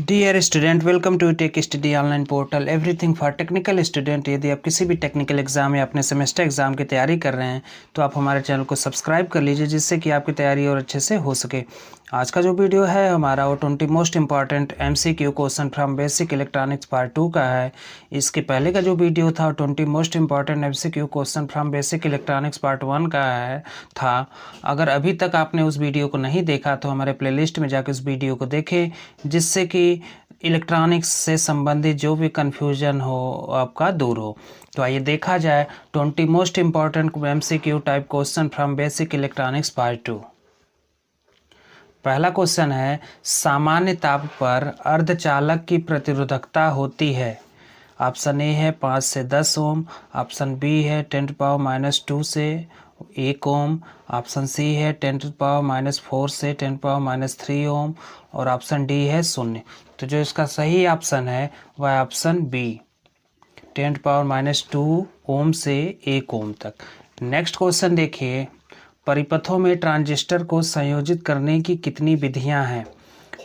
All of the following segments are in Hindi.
Dear student, welcome to tech study online portal everything for technical student. यदि आप किसी भी टेक्निकल एग्जाम या अपने सेमेस्टर एग्जाम की तैयारी कर रहे हैं तो आप हमारे चैनल को सब्सक्राइब कर लीजिए, जिससे कि आपकी तैयारी और अच्छे से हो सके। आज का जो वीडियो है हमारा वो 20 most important MCQ question from basic electronics part 2 का है। इसके पहले का जो वीडियो था 20 most important MCQ question from basic electronics part 1 का था। अगर अभी तक आपने उस वीडियो को नहीं देखा तो हमारे प्लेलिस्ट में जाकर उस वीडियो को देखें, जिससे कि इलेक्ट्रॉनिक्स से संबंधित जो भी कन्फ्यूजन हो आपका दूर हो। तो आइए देखा जाए 20 most important MCQ type question from basic electronics part 2। पहला क्वेश्चन है, सामान्य ताप पर अर्धचालक की प्रतिरोधकता होती है। ऑप्शन ए है 5 से 10 ओम, ऑप्शन बी है 10⁻² से 1 ओम, ऑप्शन सी है 10⁻⁴ से 10⁻³ ओम और ऑप्शन डी है 0। तो जो इसका सही ऑप्शन है वह है ऑप्शन बी, 10⁻² ओम से 1 ओम तक। नेक्स्ट क्वेश्चन देखिए, परिपथों में ट्रांजिस्टर को संयोजित करने की कितनी विधियां हैं।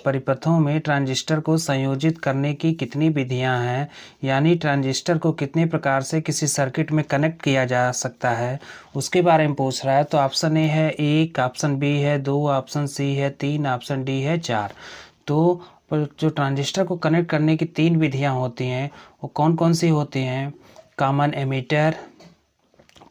परिपथों में ट्रांजिस्टर को संयोजित करने की कितनी विधियां हैं, यानी ट्रांजिस्टर को कितने प्रकार से किसी सर्किट में कनेक्ट किया जा सकता है, उसके बारे में पूछ रहा है। तो ऑप्शन ए है 1, ऑप्शन बी है 2, ऑप्शन सी है 3, ऑप्शन डी है 4। तो जो ट्रांजिस्टर को कनेक्ट करने की 3 विधियां होती हैं वो कौन कौन सी होती हैं? कॉमन एमीटर,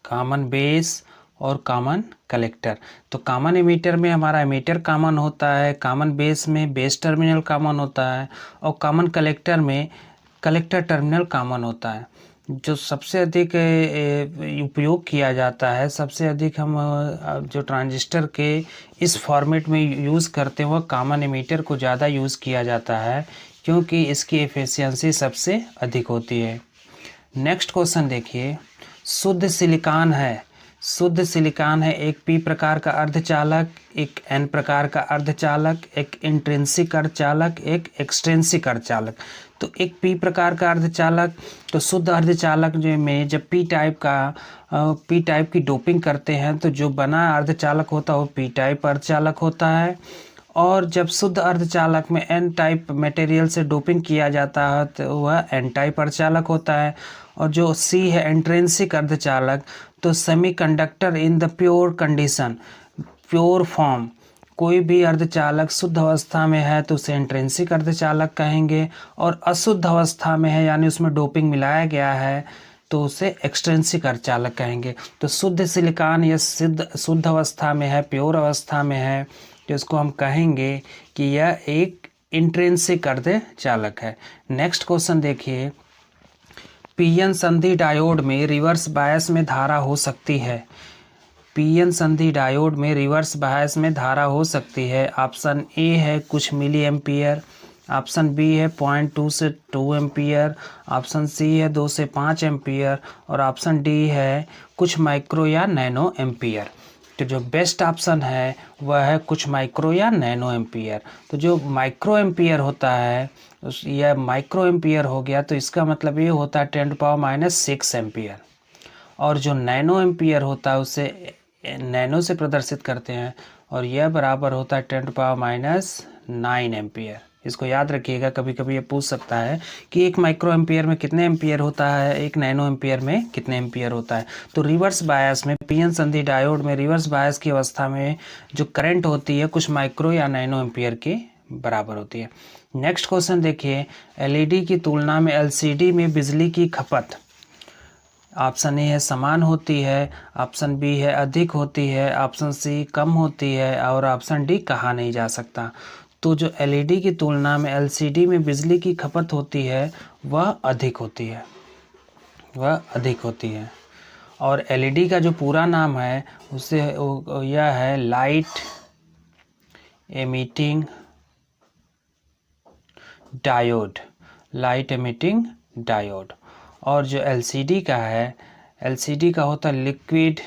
कॉमन बेस और कॉमन कलेक्टर। तो कॉमन एमीटर में हमारा एमीटर कॉमन होता है, कॉमन बेस में बेस टर्मिनल कॉमन होता है और कॉमन कलेक्टर में कलेक्टर टर्मिनल कॉमन होता है। जो सबसे अधिक उपयोग किया जाता है, सबसे अधिक हम जो ट्रांजिस्टर के इस फॉर्मेट में यूज़ करते हैं वह कॉमन एमीटर को ज़्यादा यूज़ किया जाता है, क्योंकि इसकी एफिशिएंसी सबसे अधिक होती है। नेक्स्ट क्वेश्चन देखिए, शुद्ध सिलिकॉन है। शुद्ध सिलिकॉन है एक पी प्रकार का अर्धचालक, एक एन प्रकार का अर्धचालक, एक इंट्रिंसिक अर्धचालक, एक एक्सट्रिंसिक अर्धचालक। तो एक पी प्रकार का अर्धचालक, तो शुद्ध अर्धचालक जो में जब पी टाइप की डोपिंग करते हैं तो जो बना अर्धचालक होता है वो पी टाइप अर्धचालक होता है। और जब शुद्ध अर्धचालक में एन टाइप मटेरियल से डोपिंग किया जाता है तो वह एन टाइप अर्धचालक होता है। और जो सी है इंट्रिंसिक अर्धचालक, तो semiconductor in the pure condition, pure form, कोई भी अर्धचालक शुद्ध अवस्था में है तो उसे इंट्रिंसिक अर्धचालक कहेंगे, और अशुद्ध अवस्था में है यानी उसमें डोपिंग मिलाया गया है तो उसे एक्सट्रिंसिक अर्धचालक कहेंगे। तो शुद्ध सिलिकॉन या शुद्ध अवस्था में है, प्योर अवस्था में है, तो इसको हम कहेंगे कि यह एक इंट्रिंसिक अर्धचालक है। नेक्स्ट क्वेश्चन देखिए, पीएन संधि डायोड में रिवर्स बायस में धारा हो सकती है। पीएन संधि डायोड में रिवर्स बायस में धारा हो सकती है। ऑप्शन ए है कुछ मिली एम्पियर, ऑप्शन बी है 0.2 से 2 एम्पियर, ऑप्शन सी है 2 से 5 एम्पियर और ऑप्शन डी है कुछ माइक्रो या नैनो एम्पियर। तो जो बेस्ट ऑप्शन है वह है कुछ माइक्रो या नैनो एम्पियर। तो जो माइक्रो एम्पियर होता है यह माइक्रो एम्पियर हो गया, तो इसका मतलब ये होता है 10⁻⁶ एम्पियर। और जो नैनो एम्पियर होता है उसे नैनो से प्रदर्शित करते हैं और यह बराबर होता है 10⁻⁹ एम्पियर। इसको याद रखिएगा, कभी कभी ये पूछ सकता है कि एक माइक्रो एम्पियर में कितने एम्पियर होता है, एक नैनो एम्पियर में कितने एम्पियर होता है। तो रिवर्स बायस में, पीएन संधि डायोड में रिवर्स बायस की अवस्था में जो करंट होती है कुछ माइक्रो या नैनो एम्पियर के बराबर होती है। नेक्स्ट क्वेश्चन देखिए, एलईडी की तुलना में एलसीडी में बिजली की खपत, ऑप्शन ए है समान होती है, ऑप्शन बी है अधिक होती है, ऑप्शन सी कम होती है और ऑप्शन डी कहा नहीं जा सकता। तो जो एलईडी की तुलना में एलसीडी में बिजली की खपत होती है वह अधिक होती है, वह अधिक होती है। और एलईडी का जो पूरा नाम है उससे यह है light emitting diode, light emitting diode. और जो एलसीडी का है, एलसीडी का होता है liquid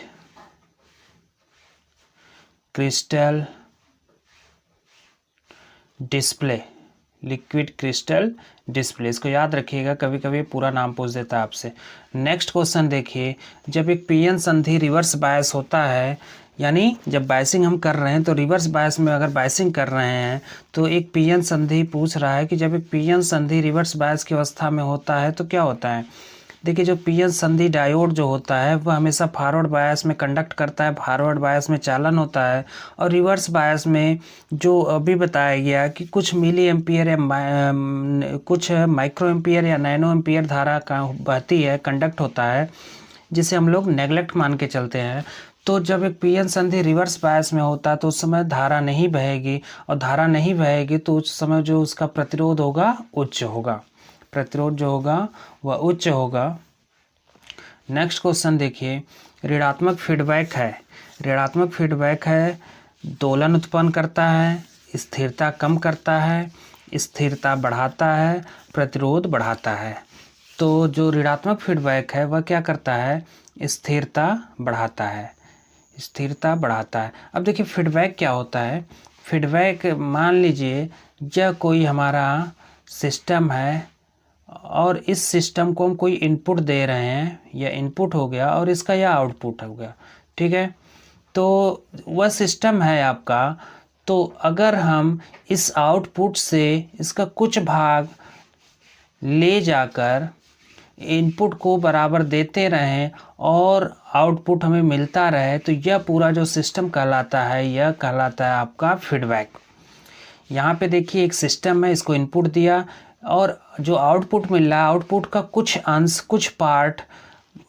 crystal display liquid crystal display, इसको याद रखिएगा, कभी कभी पूरा नाम पूछ देता है आपसे। नेक्स्ट क्वेश्चन देखिए, जब एक पीएन संधि रिवर्स बायस होता है, यानी जब बायसिंग हम कर रहे हैं तो रिवर्स बायस में अगर बायसिंग कर रहे हैं तो एक पीएन संधि पूछ रहा है कि जब एक पीएन संधि रिवर्स बायस की अवस्था में होता है तो क्या होता है। देखिए जो पीएन संधि डायोड जो होता है वह हमेशा फॉरवर्ड बायस में कंडक्ट करता है, फॉरवर्ड बायस में चालन होता है, और रिवर्स बायस में जो अभी बताया गया कि कुछ मिली एम्पियर या कुछ माइक्रो एम्पियर या नैनो एम्पियर धारा का बहती है, कंडक्ट होता है, जिसे हम लोग नेगलेक्ट मान के चलते हैं। तो जब एक पीएन संधि रिवर्स बायस में होता है तो उस समय धारा नहीं बहेगी, और धारा नहीं बहेगी तो उस समय जो उसका प्रतिरोध होगा उच्च होगा, प्रतिरोध जो होगा वह उच्च होगा। नेक्स्ट क्वेश्चन देखिए, ऋणात्मक फीडबैक है, ऋणात्मक फीडबैक है, दोलन उत्पन्न करता है, स्थिरता कम करता है, स्थिरता बढ़ाता है, प्रतिरोध बढ़ाता है। तो जो ऋणात्मक फीडबैक है वह क्या करता है, स्थिरता बढ़ाता है, स्थिरता बढ़ाता है। अब देखिए फीडबैक क्या होता है। फीडबैक मान लीजिए यह कोई हमारा सिस्टम है और इस सिस्टम को हम कोई इनपुट दे रहे हैं, यह इनपुट हो गया और इसका यह आउटपुट हो गया, ठीक है। तो वह सिस्टम है आपका, तो अगर हम इस आउटपुट से इसका कुछ भाग ले जाकर इनपुट को बराबर देते रहें और आउटपुट हमें मिलता रहे तो यह पूरा जो सिस्टम कहलाता है, यह कहलाता है आपका फीडबैक। यहाँ पे देखिए एक सिस्टम है, इसको इनपुट दिया और जो आउटपुट मिल रहा है, आउटपुट का कुछ अंश, कुछ पार्ट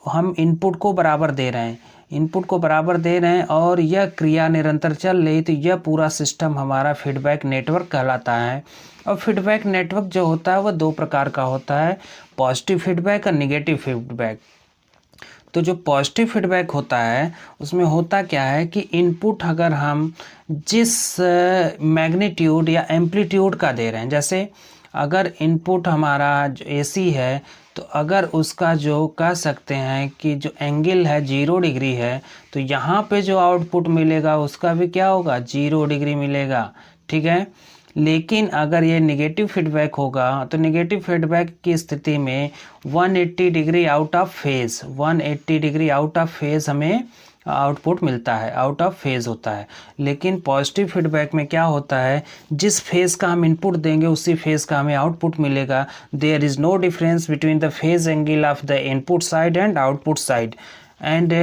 हम इनपुट को बराबर दे रहे हैं, इनपुट को बराबर दे रहे हैं और यह क्रिया निरंतर चल रही, तो यह पूरा सिस्टम हमारा फीडबैक नेटवर्क कहलाता है। और फीडबैक नेटवर्क जो होता है वह दो प्रकार का होता है, पॉजिटिव फीडबैक और निगेटिव फीडबैक। तो जो पॉजिटिव फीडबैक होता है उसमें होता क्या है कि इनपुट अगर हम जिस मैग्नीट्यूड या एम्पलीट्यूड का दे रहे हैं, जैसे अगर इनपुट हमारा जो एसी है तो अगर उसका जो कह सकते हैं कि जो एंगल है 0 डिग्री है, तो यहाँ पे जो आउटपुट मिलेगा उसका भी क्या होगा, 0 डिग्री मिलेगा, ठीक है। लेकिन अगर ये नेगेटिव फीडबैक होगा तो नेगेटिव फीडबैक की स्थिति में 180 degree out of phase, 180 degree out of phase हमें आउटपुट मिलता है, आउट ऑफ फेज़ होता है। लेकिन पॉजिटिव फीडबैक में क्या होता है, जिस फेज़ का हम इनपुट देंगे उसी फेज़ का हमें आउटपुट मिलेगा। There is no difference between the phase angle of the input side and output side. And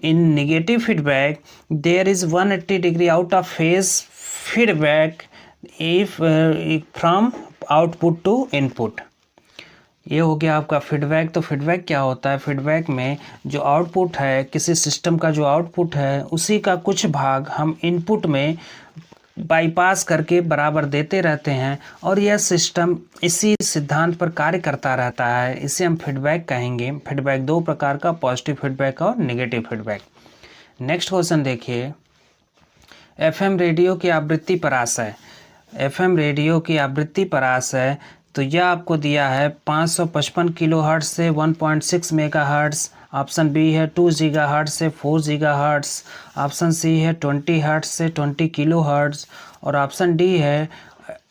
in negative feedback there is 180 degree out of phase feedback if from output to input। ये हो गया आपका फीडबैक। तो फीडबैक क्या होता है, फीडबैक में जो आउटपुट है, किसी सिस्टम का जो आउटपुट है उसी का कुछ भाग हम इनपुट में बाईपास करके बराबर देते रहते हैं और यह सिस्टम इसी सिद्धांत पर कार्य करता रहता है, इसे हम फीडबैक कहेंगे। फीडबैक दो प्रकार का, पॉजिटिव फीडबैक और नेगेटिव फीडबैक। नेक्स्ट क्वेश्चन देखिए, एफएम रेडियो की आवृत्ति परास है, एफएम रेडियो की आवृत्ति परास है, तो यह आपको दिया है 555 किलोहर्ट्ज़ से 1.6 मेगाहर्ट्ज़। ऑप्शन बी है 2 गीगाहर्ट्ज़ से 4 गीगाहर्ट्ज़, ऑप्शन सी है 20 हर्ट्ज़ से 20 किलोहर्ट्ज़ और ऑप्शन डी है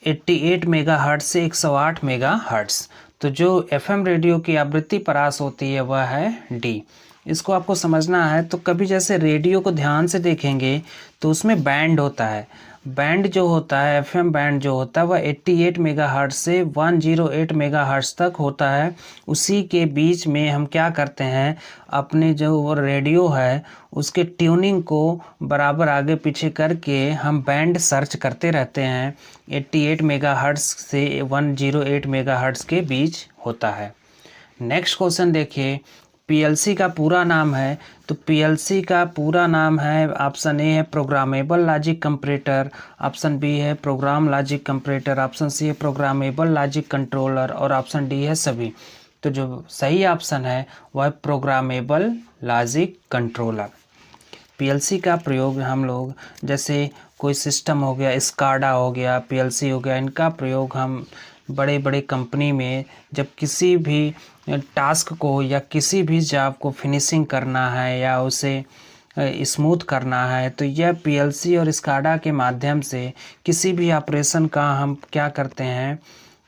88 मेगाहर्ट्ज़ से 108 मेगाहर्ट्ज़। तो जो एफएम रेडियो की आवृत्ति परास होती है वह है डी। इसको आपको समझना है। तो कभी जैसे रेडियो को ध्यान से देखेंगे तो उसमें बैंड होता है, बैंड जो होता है, एफएम बैंड जो होता है वह 88 मेगाहर्ट्ज़ से 108 मेगाहर्ट्ज़ तक होता है। उसी के बीच में हम क्या करते हैं, अपने जो रेडियो है उसके ट्यूनिंग को बराबर आगे पीछे करके हम बैंड सर्च करते रहते हैं। 88 मेगाहर्ट्ज़ से 108 मेगाहर्ट्ज़ के बीच होता है। नेक्स्ट क्वेश्चन देखिए, पीएलसी का पूरा नाम है, तो पीएलसी का पूरा नाम है, ऑप्शन ए है programmable logic comparator, option B है program logic comparator, option C है प्रोग्रामेबल लॉजिक कंट्रोलर और ऑप्शन डी है सभी। तो जो सही ऑप्शन है वह है प्रोग्रामेबल लॉजिक कंट्रोलर। पीएलसी का प्रयोग हम लोग जैसे कोई सिस्टम हो गया, स्काडा हो गया, पीएलसी हो गया, इनका प्रयोग हम बड़े बड़े कंपनी में जब किसी भी टास्क को या किसी भी जॉब को फिनिशिंग करना है या उसे स्मूथ करना है, तो यह पीएलसी और स्काडा के माध्यम से किसी भी ऑपरेशन का हम क्या करते हैं,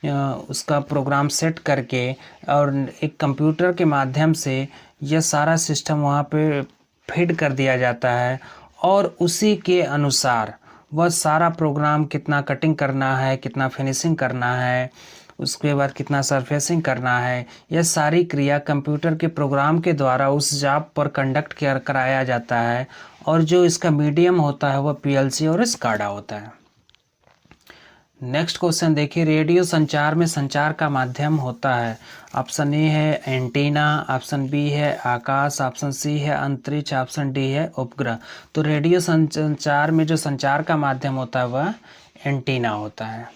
उसका प्रोग्राम सेट करके और एक कंप्यूटर के माध्यम से यह सारा सिस्टम वहाँ पे फीड कर दिया जाता है और उसी के अनुसार वह सारा प्रोग्राम कितना कटिंग करना है, कितना फिनिशिंग करना है, उसके बाद कितना सरफेसिंग करना है, यह सारी क्रिया कंप्यूटर के प्रोग्राम के द्वारा उस जॉब पर कंडक्ट कराया जाता है। और जो इसका मीडियम होता है वह पीएलसी और स्काडा होता है। नेक्स्ट क्वेश्चन देखिए, रेडियो संचार में संचार का माध्यम होता है। ऑप्शन ए है एंटीना, ऑप्शन बी है आकाश, ऑप्शन सी है अंतरिक्ष, ऑप्शन डी है उपग्रह। तो रेडियो संचार में जो संचार का माध्यम होता है वह एंटीना होता है।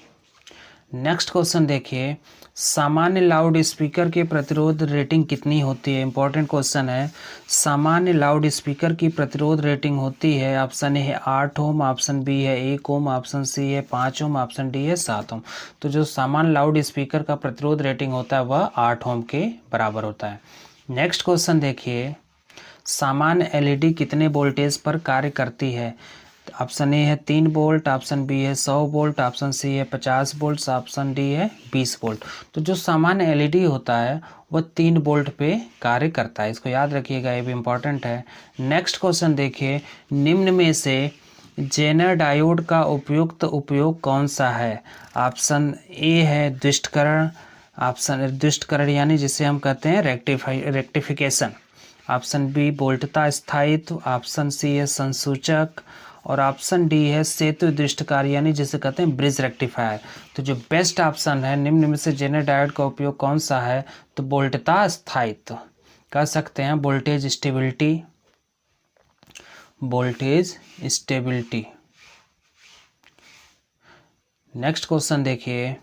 नेक्स्ट क्वेश्चन देखिए, सामान्य लाउड स्पीकर के प्रतिरोध रेटिंग कितनी होती है? इंपॉर्टेंट क्वेश्चन है। सामान्य लाउड स्पीकर की प्रतिरोध रेटिंग होती है, ऑप्शन ए है 8 ओम, ऑप्शन बी है 1 ओम, ऑप्शन सी है 5 ओम, ऑप्शन डी है 7 ओम। तो जो सामान्य लाउड स्पीकर का प्रतिरोध रेटिंग होता है वह 8 ओम के बराबर होता है। नेक्स्ट क्वेश्चन देखिए, सामान्य एलईडी कितने वोल्टेज पर कार्य करती है? ऑप्शन ए है 3 वोल्ट, ऑप्शन बी है 100 वोल्ट, ऑप्शन सी है 50 वोल्ट, ऑप्शन डी है 20 वोल्ट। तो जो सामान्य एलईडी होता है वह 3 वोल्ट पे कार्य करता है, इसको याद रखिएगा, ये भी इम्पोर्टेंट है। नेक्स्ट क्वेश्चन देखिए, निम्न में से जेनर डायोड का उपयुक्त उपयोग कौन सा है? ऑप्शन ए है द्विष्टकरण, द्विष्टकरण यानी जिसे हम कहते हैं रेक्टिफिकेशन, ऑप्शन बी वोल्टता स्थायित्व, ऑप्शन सी है संसूचक और ऑप्शन डी है सेतु दृष्टकार यानी जिसे कहते हैं ब्रिज रेक्टिफायर। तो जो बेस्ट ऑप्शन है निम्न में से जेनर डायोड का उपयोग कौन सा है? तो वोल्टता स्थायित्व कह सकते हैं, voltage stability, voltage stability. Next question देखिए,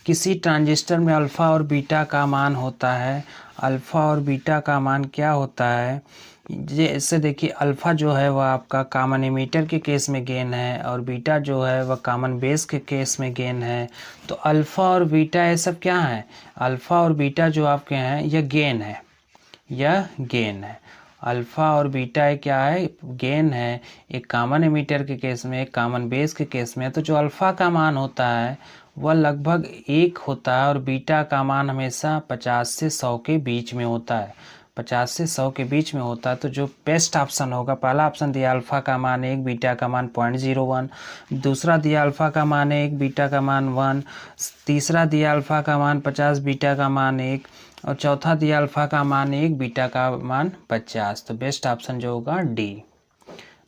किसी ट्रांजिस्टर में अल्फा और बीटा का मान होता है। अल्फा और बीटा का मान क्या होता है? जैसे देखिए, अल्फ़ा जो है वह आपका कॉमन एमीटर के केस में गेन है और बीटा जो है वह कॉमन बेस के केस में गेन है। तो अल्फ़ा और बीटा ये सब क्या है? अल्फ़ा और बीटा जो आपके हैं यह गेन है, यह गेन है। अल्फ़ा और बीटा क्या है? गेन है, एक कॉमन एमीटर के केस में, एक कॉमन बेस के केस में। तो जो अल्फ़ा का मान होता है वह लगभग 1 होता है और बीटा का मान हमेशा 50 से 100 के बीच में होता है, 50 से 100 के बीच में होता है। तो जो बेस्ट ऑप्शन होगा, पहला ऑप्शन दिया अल्फ़ा का मान 1, बीटा का मान 0.01, दूसरा दिया अल्फ़ा का मान 1, बीटा का मान 1, तीसरा दिया अल्फ़ा का मान 50, बीटा का मान 1 और चौथा दिया अल्फ़ा का मान 1, बीटा का मान 50। तो बेस्ट ऑप्शन जो होगा डी।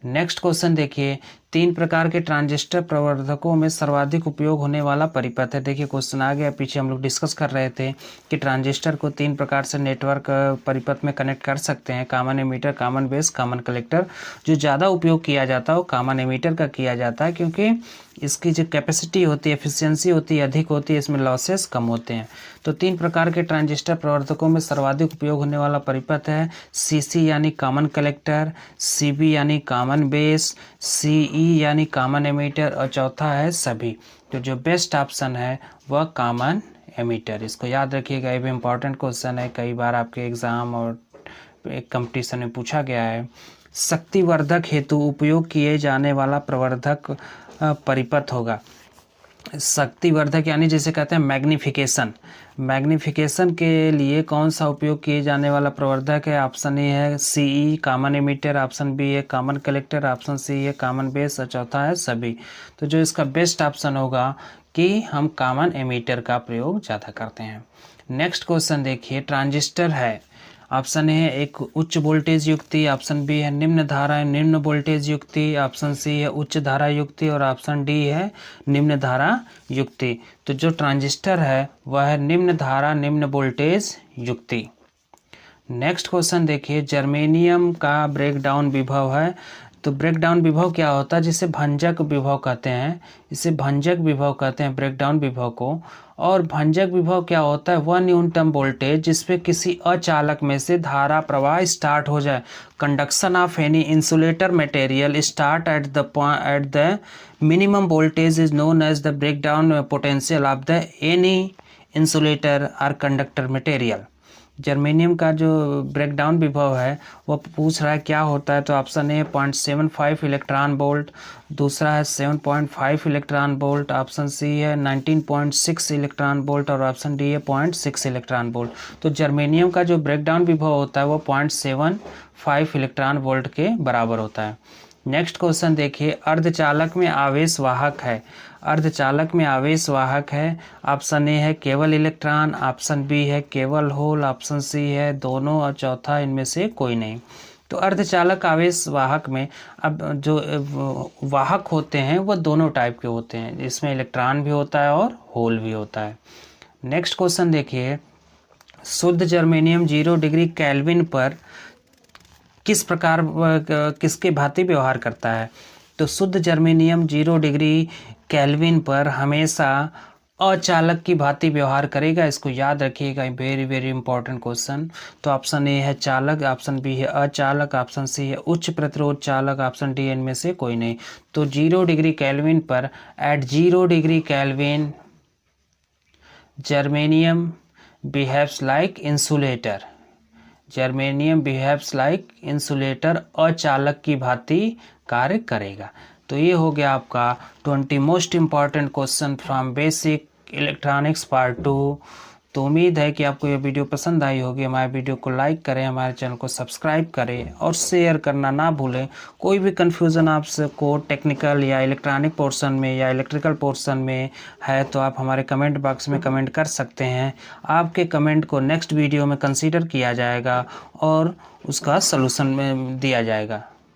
नेक्स्ट क्वेश्चन देखिए, 3 प्रकार के ट्रांजिस्टर प्रवर्धकों में सर्वाधिक उपयोग होने वाला परिपथ है। देखिए क्वेश्चन आ गया, पीछे हम लोग डिस्कस कर रहे थे कि ट्रांजिस्टर को 3 प्रकार से नेटवर्क परिपथ में कनेक्ट कर सकते हैं, common ammeter, common base, common collector. जो ज़्यादा उपयोग किया जाता है वो कॉमन एमीटर का किया जाता है क्योंकि इसकी जो कैपेसिटी होती है, एफिशिएंसी होती है, अधिक होती है, इसमें लॉसेस कम होते हैं। तो 3 प्रकार के ट्रांजिस्टर प्रवर्धकों में सर्वाधिक उपयोग होने वाला परिपथ है सीसी यानी कॉमन कलेक्टर, सीबी यानी कॉमन बेस, सीई यानी कॉमन एमीटर और चौथा है सभी। तो जो बेस्ट ऑप्शन है वह कॉमन एमीटर, इसको याद रखिएगा, ये भी इम्पॉर्टेंट क्वेश्चन है, कई बार आपके एग्ज़ाम और एक कंपटीशन में पूछा गया है। शक्तिवर्धक हेतु उपयोग किए जाने वाला प्रवर्धक परिपथ होगा। शक्तिवर्धक यानी जिसे कहते हैं मैग्निफिकेशन, मैग्निफिकेशन के लिए कौन सा उपयोग किए जाने वाला प्रवर्धक है? ऑप्शन ए है CE common emitter, option B है कॉमन कलेक्टर, ऑप्शन सी है कॉमन बेस और चौथा है सभी। तो जो इसका बेस्ट ऑप्शन होगा कि हम कॉमन एमीटर का प्रयोग ज़्यादा करते हैं। नेक्स्ट क्वेश्चन देखिए, ट्रांजिस्टर है, ऑप्शन ए है एक उच्च वोल्टेज युक्ति, ऑप्शन बी है निम्न धारा निम्न वोल्टेज युक्ति, ऑप्शन सी है उच्च धारा युक्ति और ऑप्शन डी है निम्न धारा युक्ति। तो जो ट्रांजिस्टर है वह है निम्न धारा निम्न वोल्टेज युक्ति। नेक्स्ट क्वेश्चन देखिए, जर्मेनियम का ब्रेकडाउन विभव है। तो ब्रेकडाउन विभव क्या होता है? जिसे भंजक विभव कहते हैं, इसे भंजक विभव कहते हैं ब्रेकडाउन विभव को। और भंजक विभव क्या होता है? वह न्यूनतम वोल्टेज जिसपे किसी अचालक में से धारा प्रवाह स्टार्ट हो जाए। Conduction of any insulator material start at the minimum voltage is known as the breakdown potential of the any insulator और कंडक्टर मटेरियल। जर्मेनियम का जो ब्रेकडाउन विभव है वो पूछ रहा है क्या होता है, तो ऑप्शन ए 0.75 इलेक्ट्रॉन वोल्ट, दूसरा है 7.5 इलेक्ट्रॉन वोल्ट, ऑप्शन सी है 19.6 इलेक्ट्रॉन वोल्ट और ऑप्शन डी है 0.6 इलेक्ट्रॉन वोल्ट। तो जर्मेनियम का जो ब्रेकडाउन विभव होता है वो 0.75 इलेक्ट्रॉन वोल्ट के बराबर होता है। नेक्स्ट क्वेश्चन देखिए, अर्धचालक में आवेश वाहक है, अर्धचालक में आवेश वाहक है, ऑप्शन ए है केवल इलेक्ट्रॉन, ऑप्शन बी है केवल होल, ऑप्शन सी है दोनों और चौथा इनमें से कोई नहीं। तो अर्धचालक आवेश वाहक में अब जो वाहक होते हैं वो दोनों टाइप के होते हैं, इसमें इलेक्ट्रॉन भी होता है और होल भी होता है। नेक्स्ट क्वेश्चन देखिए, शुद्ध जर्मेनियम 0 डिग्री केल्विन पर किस प्रकार किसके भांति व्यवहार करता है। तो शुद्ध जर्मेनियम 0 डिग्री केल्विन पर हमेशा अचालक की भांति व्यवहार करेगा, इसको याद रखिएगा, वेरी वेरी इंपॉर्टेंट क्वेश्चन। तो ऑप्शन ए है चालक, ऑप्शन बी है अचालक, ऑप्शन सी है उच्च प्रतिरोध चालक, ऑप्शन डी इनमें से कोई नहीं। तो 0 डिग्री केल्विन पर at 0 degree kelvin germanium behaves like insulator, germanium behaves like insulator, अचालक की भांति कार्य करेगा। तो ये हो गया आपका 20 most important question from basic electronics part 2। तो उम्मीद है कि आपको ये वीडियो पसंद आई होगी। हमारे वीडियो को लाइक करें, हमारे चैनल को सब्सक्राइब करें और शेयर करना ना भूलें। कोई भी कन्फ्यूज़न आपको टेक्निकल या इलेक्ट्रॉनिक पोर्शन में या इलेक्ट्रिकल पोर्शन में है तो आप हमारे कमेंट बॉक्स में कमेंट कर सकते हैं। आपके कमेंट को नेक्स्ट वीडियो में कंसीडर किया जाएगा और उसका सलूशन में दिया जाएगा।